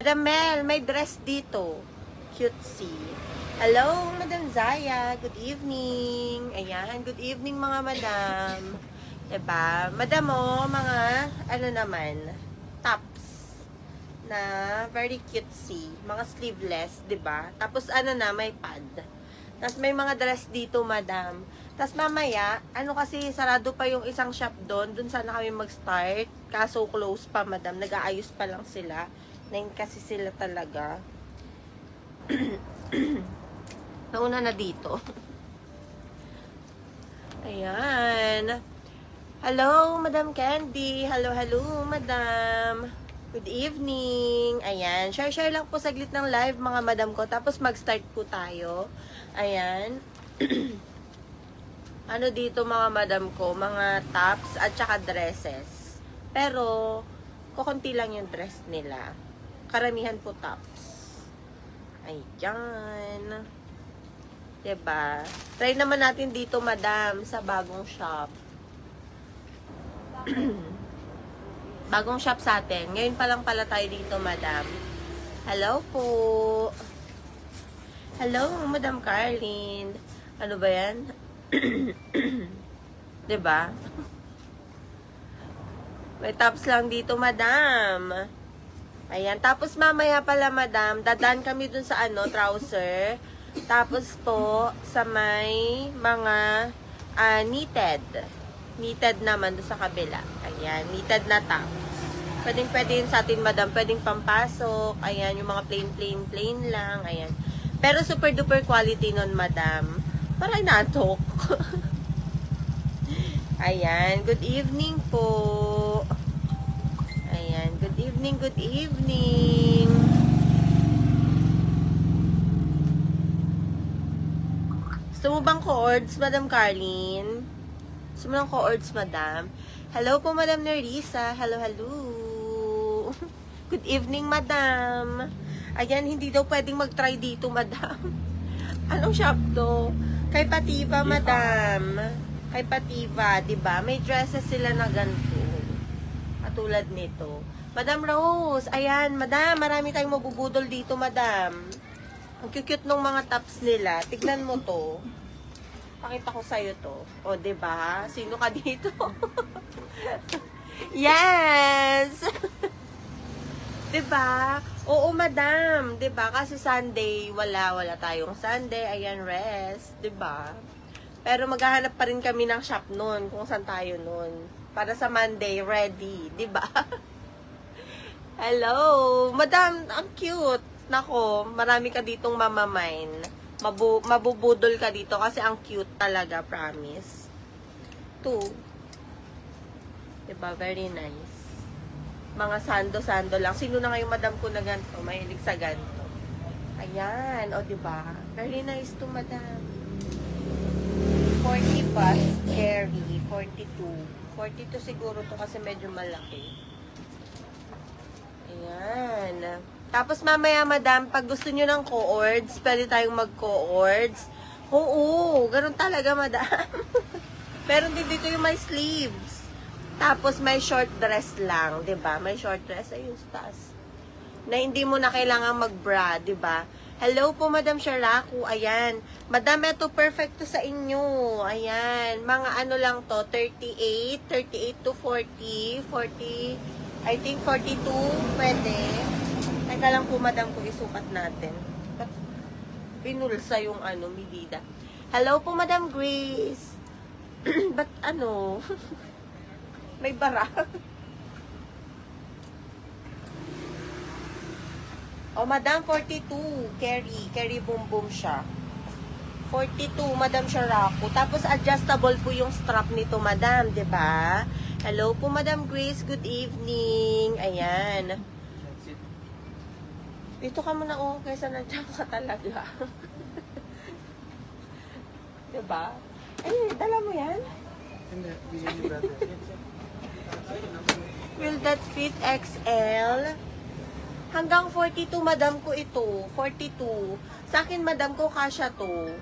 Madam Mel, may dress dito. Cutesy. Hello, Madam Zaya. Good evening. Ayan, good evening mga madam. Diba? Madam mo, mga, ano naman, tops na very cutesy. Mga sleeveless, diba? Tapos ano na, may pad. Tapos may mga dress dito, madam. Tapos mamaya, ano kasi, sarado pa yung isang shop doon. Doon sana kami mag-start. Kaso close pa, madam. Nag-aayos pa lang sila. 9 kasi sila talaga. Nauna na dito. Ayan. Hello, Madam Candy. Hello, hello, Madam. Good evening. Ayan. Share lang po saglit ng live, mga madam ko. Tapos mag-start po tayo. Ayan. Ano dito, mga madam ko? Mga tops at saka dresses. Pero, kukunti lang yung dress nila. Karamihan po tops. Ayan. Diba? Try naman natin dito, madam, sa bagong shop. Bagong shop sa atin. Ngayon pa lang pala tayo dito, madam. Hello po. Hello, Madam Carlin. Ano ba yan? Diba? May tops lang dito, madam. Ayan. Tapos mamaya pala, madam, dadaan kami dun sa ano, trouser. Tapos po, sa may mga knitted. Knitted naman doon sa kabila. Ayan, knitted na tops. Pwede yun sa atin, madam. Pwedeng pampasok. Ayan, yung mga plain lang. Ayan. Pero super duper quality nun, madam. Parang natok. Ayan, good evening po. Ayan, good evening, good evening. Gusto mo bang cords, Madam Carlin? Gusto mo ng cords, madam? Hello po, Madam Nerissa. Hello, hello. Good evening, madam. Ayan, hindi daw pwedeng mag-try dito, madam. Anong shop to? Kay Pativa, madam. Kay Pativa, diba? May dresses sila na ganito. Katulad nito. Madam Rose, ayan, madam. Marami tayong mabubudol dito, madam. Ang cute nung mga tops nila. Tignan mo to. Pakita ko sa'yo to. O, diba? Sino ka dito? Yes! Diba? Oo, madam. Diba? Kasi Sunday, wala tayong Sunday. Ayan, rest. Diba? Pero maghahanap pa rin kami ng shop nun. Kung saan tayo nun. Para sa Monday, ready. Diba? Hello! Madam, ang cute. Nako, marami ka ditong mamamain. Mabubudol ka dito kasi ang cute talaga, promise. 2. Diba? Very nice. Mga sando-sando lang. Sino na ngayong madam ko na ganito? Mahilig sa ganito. Ayan. O, diba? Very nice to, madam. 40 bus, carry. 42. 42 siguro to kasi medyo malaki. Ayan. Tapos mamaya, madam, pag gusto nyo ng co-ords, pwede tayong mag-co-ords. Oo, ganun talaga, madam. Pero hindi dito yung may sleeves. Tapos may short dress lang, 'di ba? May short dress ayun sa taas. Na hindi mo na kailangan mag-bra, 'di ba? Hello po, Madam Sharaku. Ayan. Madam, ito perfect to sa inyo. Ayan. Mga ano lang to, 38 to 40, 40, I think 42, pwede. Teka lang po, madam, kung isukat natin. Pinulsa yung ano, medida. Hello po, Madam Grace. Ba't ano? May bara. O, madam, 42. Carry boom boom siya. 42, Madam Sharaku. Tapos, adjustable po yung strap nito, madam. 'Di ba? Hello po, Madam Grace. Good evening. Ayan. Dito ka muna, oh, kaysa nandiyan ka talaga. Diba? Ay, dala mo yan? Hindi, bigyan ni brother. Will that fit XL? Hanggang 42, madam ko ito. 42. Sa akin, madam ko, kasya to.